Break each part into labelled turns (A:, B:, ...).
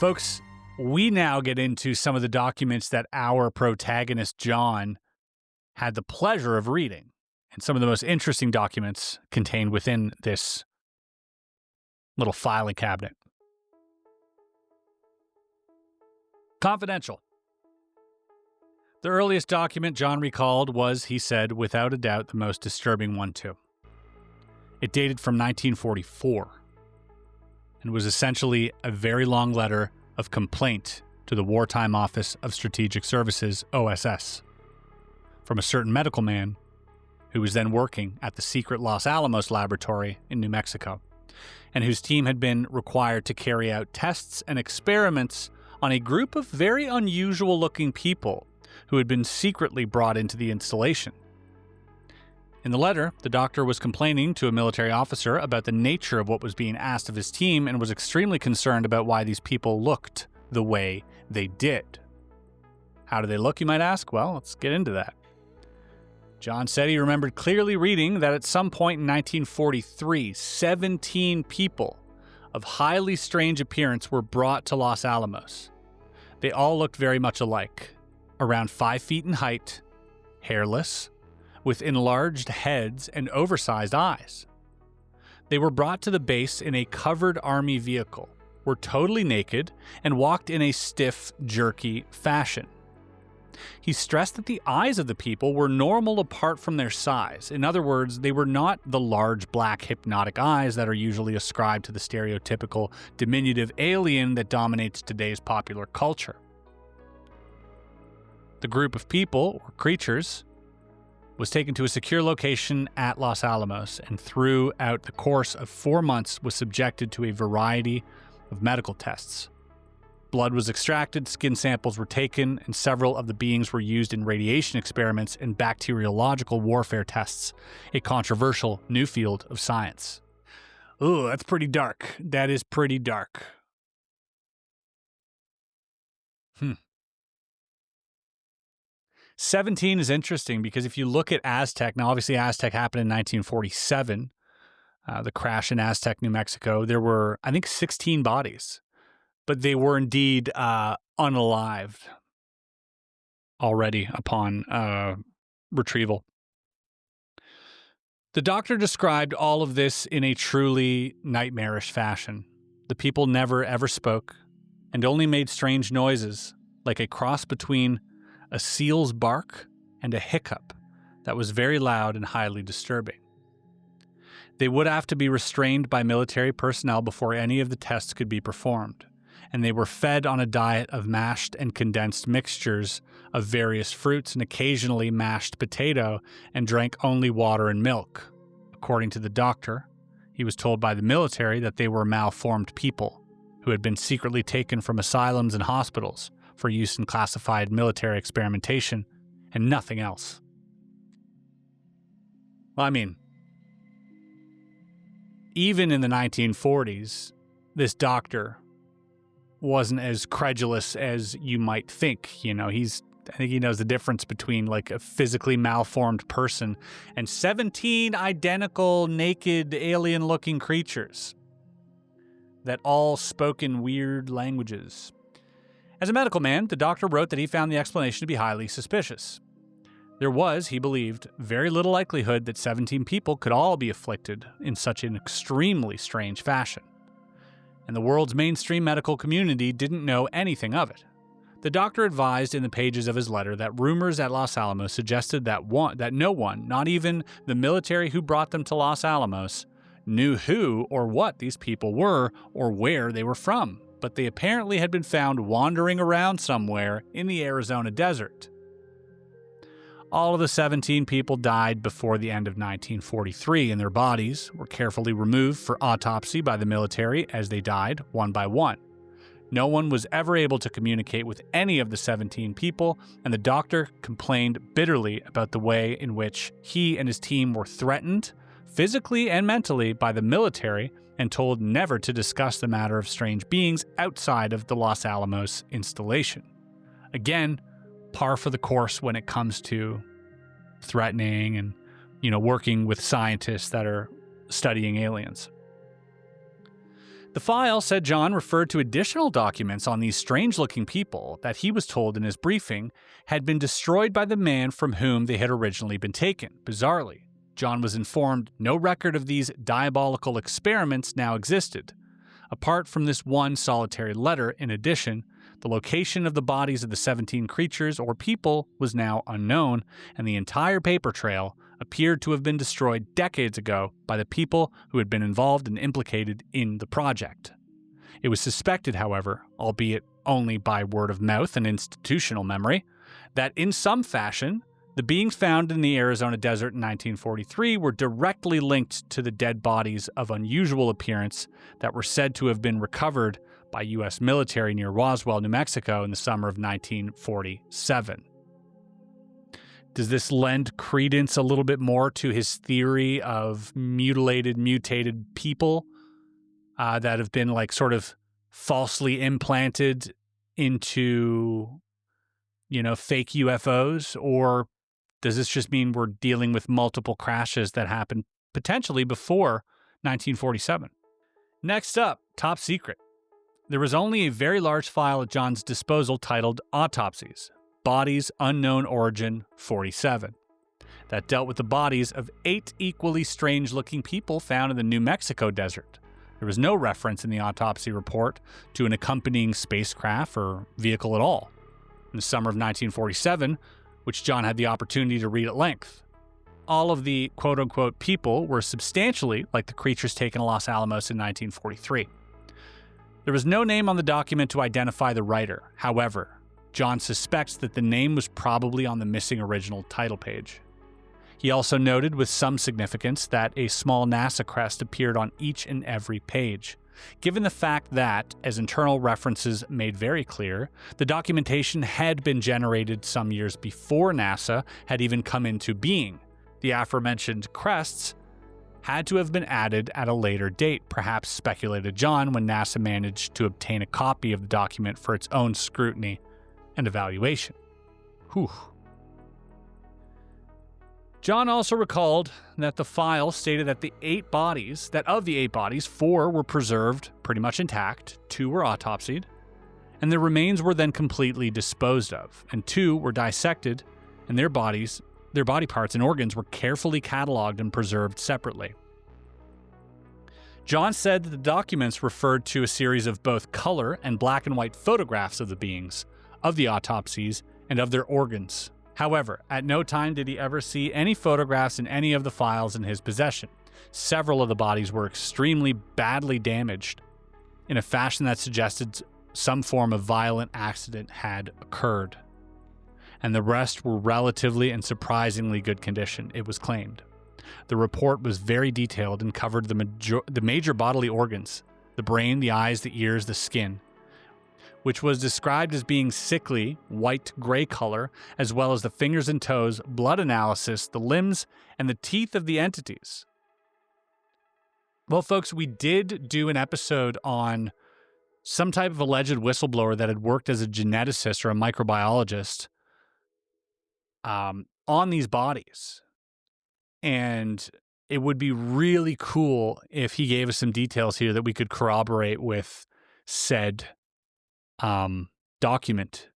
A: Folks, we now get into some of the documents that our protagonist, John, had the pleasure of reading, and some of the most interesting documents contained within this little filing cabinet. Confidential. The earliest document John recalled was, he said, without a doubt, the most disturbing one too. It dated from 1944 and was essentially a very long letter of complaint to the Wartime Office of Strategic Services, OSS, from a certain medical man who was then working at the secret Los Alamos laboratory in New Mexico, and whose team had been required to carry out tests and experiments on a group of very unusual-looking people who had been secretly brought into the installation. In the letter, the doctor was complaining to a military officer about the nature of what was being asked of his team and was extremely concerned about why these people looked the way they did. How do they look, you might ask? Well, let's get into that. John said he remembered clearly reading that at some point in 1943, 17 people of highly strange appearance were brought to Los Alamos. They all looked very much alike, around 5 feet in height, hairless, with enlarged heads and oversized eyes. They were brought to the base in a covered army vehicle, were totally naked, and walked in a stiff, jerky fashion. He stressed that the eyes of the people were normal apart from their size. In other words, they were not the large black hypnotic eyes that are usually ascribed to the stereotypical diminutive alien that dominates today's popular culture. The group of people, or creatures, was taken to a secure location at Los Alamos and throughout the course of 4 months was subjected to a variety of medical tests. Blood was extracted, skin samples were taken, and several of the beings were used in radiation experiments and bacteriological warfare tests, a controversial new field of science. Ooh, that's pretty dark. That is pretty dark. 17 is interesting because if you look at Aztec, now obviously Aztec happened in 1947, the crash in Aztec, New Mexico, there were, I think, 16 bodies, but they were indeed unalived already upon retrieval. The doctor described all of this in a truly nightmarish fashion. The people never ever spoke and only made strange noises, like a cross between a seal's bark and a hiccup that was very loud and highly disturbing. They would have to be restrained by military personnel before any of the tests could be performed, and they were fed on a diet of mashed and condensed mixtures of various fruits and occasionally mashed potato, and drank only water and milk. According to the doctor, he was told by the military that they were malformed people who had been secretly taken from asylums and hospitals for use in classified military experimentation and nothing else. Well, I mean, even in the 1940s, this doctor wasn't as credulous as you might think. You know, I think he knows the difference between like a physically malformed person and 17 identical, naked, alien-looking creatures that all spoke in weird languages. As a medical man, the doctor wrote that he found the explanation to be highly suspicious. There was, he believed, very little likelihood that 17 people could all be afflicted in such an extremely strange fashion, and the world's mainstream medical community didn't know anything of it. The doctor advised in the pages of his letter that rumors at Los Alamos suggested that no one, not even the military who brought them to Los Alamos, knew who or what these people were or where they were from, but they apparently had been found wandering around somewhere in the Arizona desert. All of the 17 people died before the end of 1943, and their bodies were carefully removed for autopsy by the military as they died, one by one. No one was ever able to communicate with any of the 17 people, and the doctor complained bitterly about the way in which he and his team were threatened, physically and mentally, by the military, and told never to discuss the matter of strange beings outside of the Los Alamos installation. Again, par for the course when it comes to threatening and, working with scientists that are studying aliens. The file said John referred to additional documents on these strange-looking people that he was told in his briefing had been destroyed by the man from whom they had originally been taken. Bizarrely, John was informed no record of these diabolical experiments now existed. Apart from this one solitary letter, in addition, the location of the bodies of the 17 creatures or people was now unknown, and the entire paper trail appeared to have been destroyed decades ago by the people who had been involved and implicated in the project. It was suspected, however, albeit only by word of mouth and institutional memory, that in some fashion, the beings found in the Arizona desert in 1943 were directly linked to the dead bodies of unusual appearance that were said to have been recovered by U.S. military near Roswell, New Mexico in the summer of 1947. Does this lend credence a little bit more to his theory of mutated people that have been like sort of falsely implanted into, fake UFOs? Or does this just mean we're dealing with multiple crashes that happened potentially before 1947? Next up, top secret. There was only a very large file at John's disposal titled Autopsies, Bodies Unknown Origin 47, that dealt with the bodies of 8 equally strange-looking people found in the New Mexico desert. There was no reference in the autopsy report to an accompanying spacecraft or vehicle at all. In the summer of 1947, which John had the opportunity to read at length, all of the quote-unquote people were substantially like the creatures taken in Los Alamos in 1943. There was no name on the document to identify the writer. However, John suspects that the name was probably on the missing original title page. He also noted with some significance that a small NASA crest appeared on each and every page. Given the fact that, as internal references made very clear, the documentation had been generated some years before NASA had even come into being, the aforementioned crests had to have been added at a later date, perhaps speculated John, when NASA managed to obtain a copy of the document for its own scrutiny and evaluation. Whew. John also recalled that the file stated that of the 8 bodies, 4 were preserved pretty much intact, 2 were autopsied, and their remains were then completely disposed of, and 2 were dissected, and their body parts and organs were carefully cataloged and preserved separately. John said that the documents referred to a series of both color and black and white photographs of the beings, of the autopsies, and of their organs. However, at no time did he ever see any photographs in any of the files in his possession. Several of the bodies were extremely badly damaged in a fashion that suggested some form of violent accident had occurred, and the rest were relatively and surprisingly good condition, it was claimed. The report was very detailed and covered the major bodily organs, the brain, the eyes, the ears, the skin, which was described as being sickly, white-gray color, as well as the fingers and toes, blood analysis, the limbs, and the teeth of the entities. Well, folks, we did do an episode on some type of alleged whistleblower that had worked as a geneticist or a microbiologist on these bodies. And it would be really cool if he gave us some details here that we could corroborate with said document.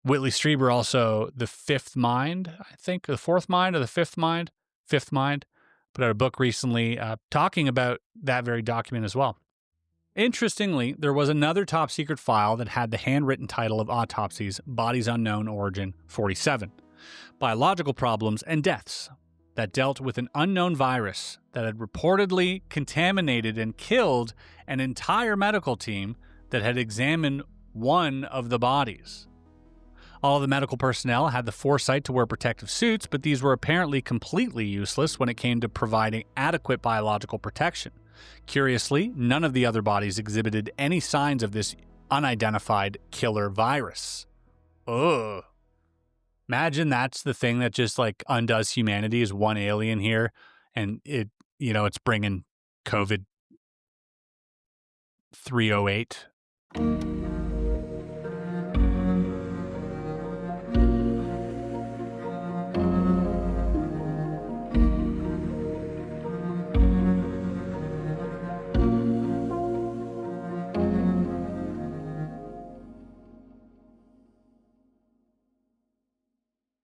A: Whitley Strieber also, The Fifth Mind, I think, the Fourth Mind or the Fifth Mind, put out a book recently talking about that very document as well. Interestingly, there was another top secret file that had the handwritten title of Autopsies, Bodies Unknown Origin 47, Biological Problems and Deaths, that dealt with an unknown virus that had reportedly contaminated and killed an entire medical team that had examined one of the bodies. All of the medical personnel had the foresight to wear protective suits, but these were apparently completely useless when it came to providing adequate biological protection. Curiously, none of the other bodies exhibited any signs of this unidentified killer virus. Ugh. Imagine that's the thing that just like undoes humanity, is one alien here, and it's bringing COVID 308.